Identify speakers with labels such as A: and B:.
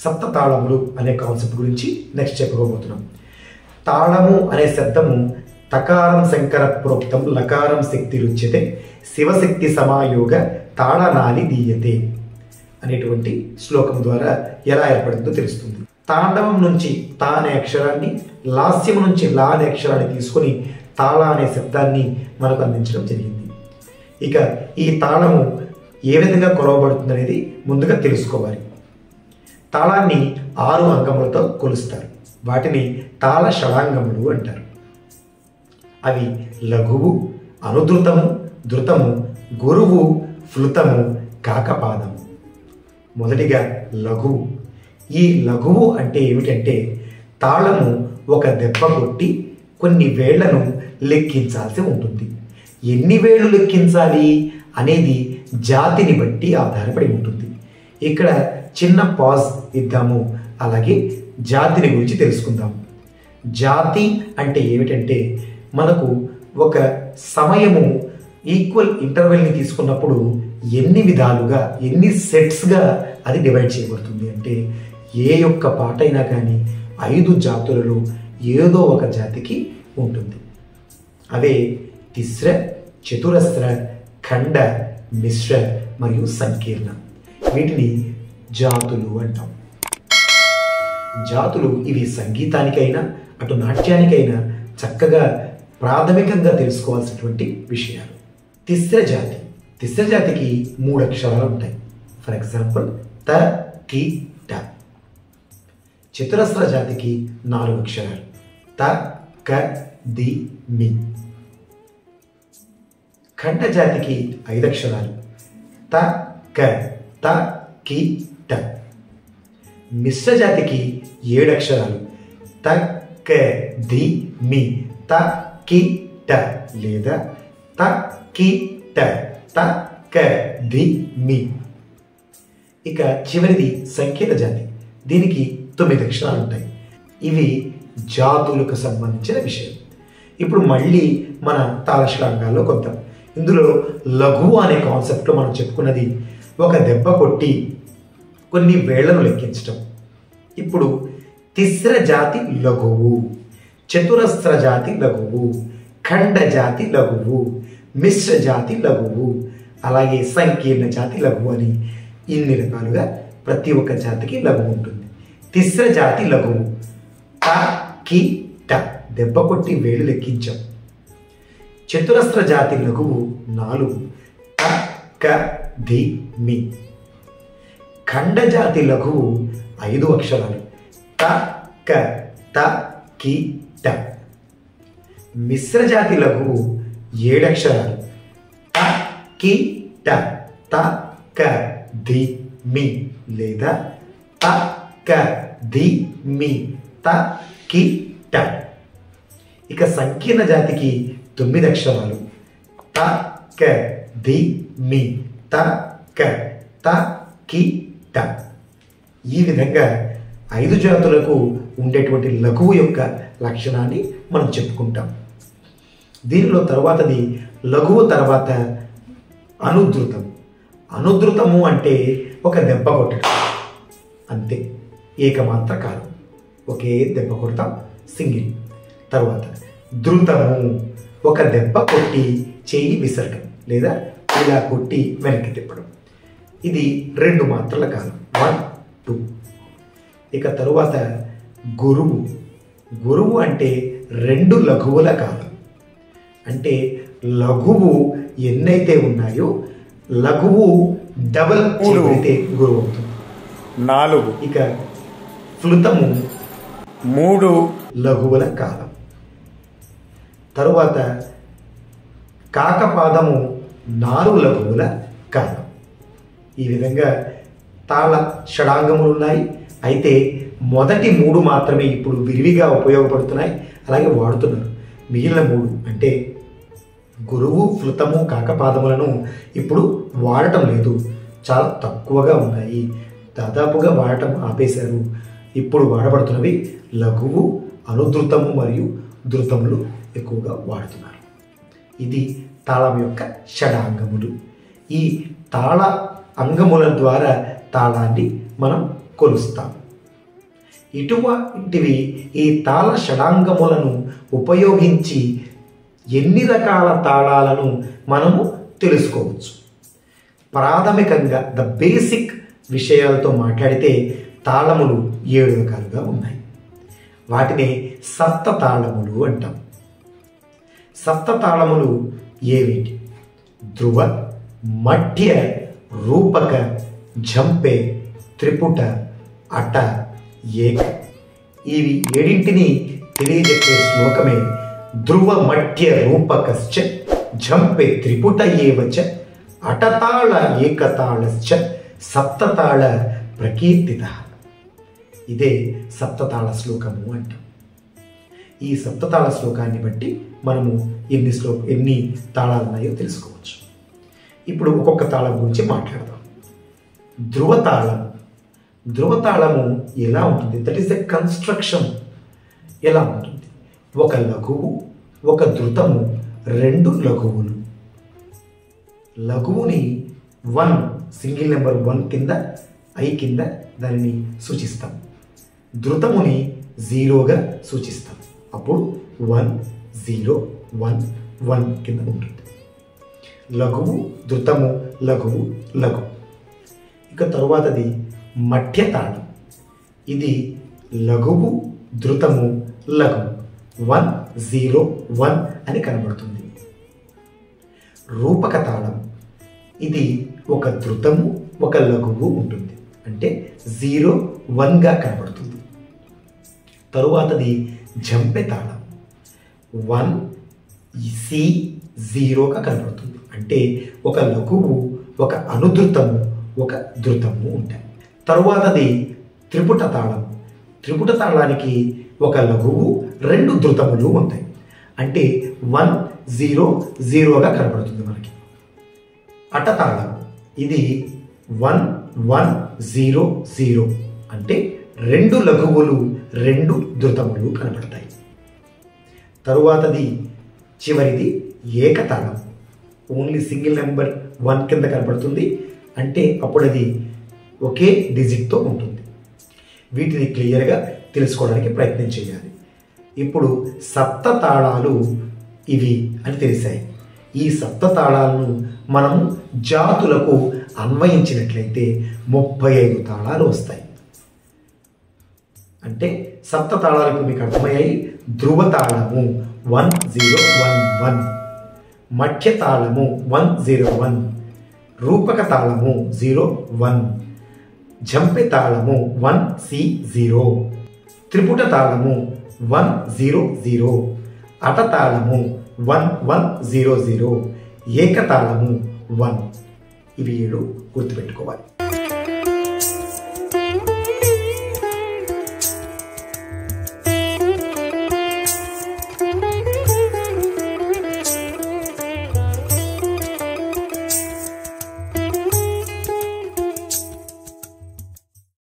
A: సప్త తాళములు అనే కాన్సెప్ట్ గురించి నెక్స్ట్ చెప్పుకోబోతున్నాం. తాళము అనే శబ్దము తకారం శంకర ప్రోక్తం లకారం శక్తి రుచ్యతే శివశక్తి సమాయోగ తాళనాలి దీయతే అనేటువంటి శ్లోకం ద్వారా ఎలా ఏర్పడిందో తెలుస్తుంది. తాండవం నుంచి తా అనే అక్షరాన్ని, లాస్యం నుంచి లా అనే అక్షరాన్ని తీసుకొని తాళ అనే శబ్దాన్ని మనకు అందించడం జరిగింది. ఇక ఈ తాళము ఏ విధంగా కొలవబడుతుంది అనేది ముందుగా తెలుసుకోవాలి. తాళాన్ని 6 అంగములతో కొలుస్తారు. వాటిని తాళ షడాంగములు అంటారు. అవి లఘువు, అనుధృతము, ధృతము, గురువు, ఫ్లుతము, కాకపాదము. మొదటిగా లఘువు. ఈ లఘువు అంటే ఏమిటంటే తాళము ఒక దెబ్బ కొట్టి కొన్ని వేళ్లను లెక్కించాల్సి ఉంటుంది. ఎన్ని వేళ్లు లెక్కించాలి అనేది జాతిని బట్టి ఆధారపడి ఉంటుంది. ఇక్కడ చిన్న పాజ్ ఇద్దాము, అలాగే జాతిని గురించి తెలుసుకుందాం. జాతి అంటే ఏమిటంటే మనకు ఒక సమయము ఈక్వల్ ఇంటర్వెల్ని తీసుకున్నప్పుడు ఎన్ని విధాలుగా, ఎన్ని సెట్స్గా అది డివైడ్ చేయబడుతుంది. అంటే ఏ యొక్క పాట అయినా కానీ 5 జాతులలో ఏదో ఒక జాతికి ఉంటుంది. అవే తిస్ర, చతురస్ర, ఖండ, మిశ్ర మరియు సంకీర్ణ. వీటిని జాతులు అంటాం. జాతులు ఇవి సంగీతానికైనా అటు నాట్యానికైనా చక్కగా ప్రాథమికంగా తెలుసుకోవాల్సినటువంటి విషయాలు. తిస్ర జాతి. తిస్ర జాతికి 3 అక్షరాలు ఉంటాయి. ఫర్ ఎగ్జాంపుల్ త, కి, ట. చతురస్ర జాతికి 4 అక్షరాలు. త, క, ది, మి. ఖండ జాతికి 5 అక్షరాలు. త, క, త, కి, ట. మిశ్ర జాతికి 7 అక్షరాలు. త, క, ది, మీ, త, కి, ట లేదా త, కి, ట, త, క, ది, మీ. ఇక చివరిది సంకేత జాతి. దీనికి 9 అక్షరాలు ఉంటాయి. ఇవి జాతులకు సంబంధించిన విషయం. ఇప్పుడు మళ్ళీ మన తాళషడాంగాల్లో కొద్దాం. ఇందులో లఘువు అనే కాన్సెప్ట్లో మనం చెప్పుకున్నది ఒక దెబ్బ కొట్టి కొన్ని వేళ్లను లెక్కించటం. ఇప్పుడు తిస్ర జాతి లఘువు, చతురస్ర జాతి లఘువు, ఖండ జాతి లఘువు, మిశ్ర జాతి లఘువు, అలాగే సంకీర్ణ జాతి లఘువు అని ఇన్ని రకాలుగా ప్రతి ఒక్క జాతికి లఘువు ఉంటుంది. తిస్ర జాతి లఘువు త, కి, ట దెబ్బ కొట్టి వేలు లెక్కించాం. చతురస్ర జాతి లఘువు 4 త, క, ది, మీ. ఖండ జాతి లఘువు 5 అక్షరాలు. త, క, త, కి, ట. మిశ్ర జాతి లఘువు 7 అక్షరాలు. త, కి, ట, త, క, ది, మీ లేదా త, క, ది, మీ, త, కి, ట. ఇక సంకీర్ణ జాతికి 9 అక్షరాలు. త, క, ది, మీ, త, క, త, కి, ట. ఈ విధంగా 5 జాతులకు ఉండేటువంటి లఘువు యొక్క లక్షణాన్ని మనం చెప్పుకుంటాం. దీనిలో తర్వాతది లఘువు తర్వాత అనుధృతం. అనుధృతము అంటే ఒక దెబ్బ కొట్టడం అంతే, ఏకమాత్ర కాలం, ఒకే దెబ్బ కొడతాం, సింగిల్. తర్వాత ధృతము ఒక దెబ్బ కొట్టి చేయి విసరడం లేదా ఇలా కొట్టి వెనక్కి తిప్పడం. ఇది 2 మాత్రల కాలం, 1, 2. ఇక తరువాత గురువు. గురువు అంటే 2 లఘువుల కాలం. అంటే లఘువు ఎన్నైతే ఉన్నాయో లఘువు డబల్ అయితే గురువు అవుతుంది,
B: 4.
A: ఇక ఫ్లుతము
B: 3
A: లఘువుల కాలం. తరువాత కాకపాదము 4 లఘువుల కాలం. ఈ విధంగా తాళ షడాంగములు ఉన్నాయి. అయితే మొదటి 3 మాత్రమే ఇప్పుడు విరివిగా ఉపయోగపడుతున్నాయి, అలాగే వాడుతున్నారు. మిగిలిన 3 అంటే గురువు, ఫ్లుతము, కాకపాదములను ఇప్పుడు వాడటం లేదు, చాలా తక్కువగా ఉన్నాయి, దాదాపుగా వాడటం ఆపేశారు. ఇప్పుడు వాడబడుతున్నవి లఘువు, అనుధృతము మరియు ధృతములు ఎక్కువగా వాడుతున్నారు. ఇది తాళం యొక్క షడాంగములు. ఈ తాళ అంగముల ద్వారా తాళాన్ని మనం కొలుస్తాం. ఇటువంటివి ఈ తాళ షడాంగములను ఉపయోగించి ఎన్ని రకాల తాళాలను మనము తెలుసుకోవచ్చు. ప్రాథమికంగా ద బేసిక్ విషయాలతో మాట్లాడితే తాళములు 7 రకాలుగా ఉన్నాయి. వాటిని సప్త తాళములు అంటాం. సప్త తాళములు ఏమిటి? ధ్రువ, మధ్య, రూపక, ఝంపె, త్రిపుట, అట, ఏక. ఇవి 7ంటిని తెలియజెప్పే శ్లోకమే ధ్రువ మధ్య రూపకశ్చ ఝంపె త్రిపుట ఏవచ అటతాళ ఏకతాళశ్చ సప్తతాళ ప్రకీర్తిత. ఇదే సప్తతాళ శ్లోకము అంటాం. ఈ సప్తతాళ శ్లోకాన్ని బట్టి మనము ఎన్ని తాళాలు ఉన్నాయో తెలుసుకోవచ్చు. ఇప్పుడు ఒక్కొక్క తాళం గురించి మాట్లాడదాం. ధ్రువతాళం. ధ్రువతాళము ఎలా ఉంటుంది? That is the construction. ఎలా ఉంటుంది? ఒక లఘువు, ఒక ధృతము, 2 లఘువులు. లఘువుని 1 సింగిల్ నెంబర్ 1 కింద ఐ కింద దానిని సూచిస్తాం. ధృతముని 0గా సూచిస్తాం. అప్పుడు 1 0 1 1 కింద ఉంటుంది. లఘువు, ధృతము, లఘువు, లఘువు. ఇక తరువాతది మధ్య తాళం. ఇది లఘువు, ధృతము, లఘువు 1 0 1 అని కనబడుతుంది. రూపక తాళం. ఇది ఒక ధృతము, ఒక లఘువు ఉంటుంది. అంటే 0 1గా కనబడుతుంది. తరువాతది ఝంపె తాళం. 1 C 0గా కనబడుతుంది. అంటే ఒక లఘువు, ఒక అనుధృతము, ఒక ధృతము ఉంటాయి. తరువాతది త్రిపుట తాళం. త్రిపుట తాళానికి ఒక లఘువు, 2 ధృతములు ఉంటాయి. అంటే 1 0 0గా కనబడుతుంది మనకి. అటతాళం. ఇది 1 1 0 0 అంటే 2 లఘువులు, 2 ధృతములు కనబడతాయి. తరువాతది చివరిది ఏకతాళం. ఓన్లీ సింగిల్ నెంబర్ 1 కింద కనబడుతుంది. అంటే అప్పుడు అది ఒకే డిజిట్తో ఉంటుంది. వీటిని క్లియర్గా తెలుసుకోవడానికి ప్రయత్నం చేయాలి. ఇప్పుడు సప్త తాళాలు ఇవి అని తెలిసాయి. ఈ సప్త తాళాలను మనము జాతులకు అన్వయించినట్లయితే 35 తాళాలు వస్తాయి. అంటే సప్త తాళాలు ఇప్పుడు మీకు అర్థమయ్యాయి. ధ్రువ తాళము 1 0 1 1, మధ్య తాళము 1 0 1, రూపక తాళము 0 1, ఝంపె తాళము 1 C 0, త్రిపుట తాళము 1 0 0, అట తాళము 1 1 0 0, ఏకతాళము 1. ఇవి 7 గుర్తుపెట్టుకోవాలి.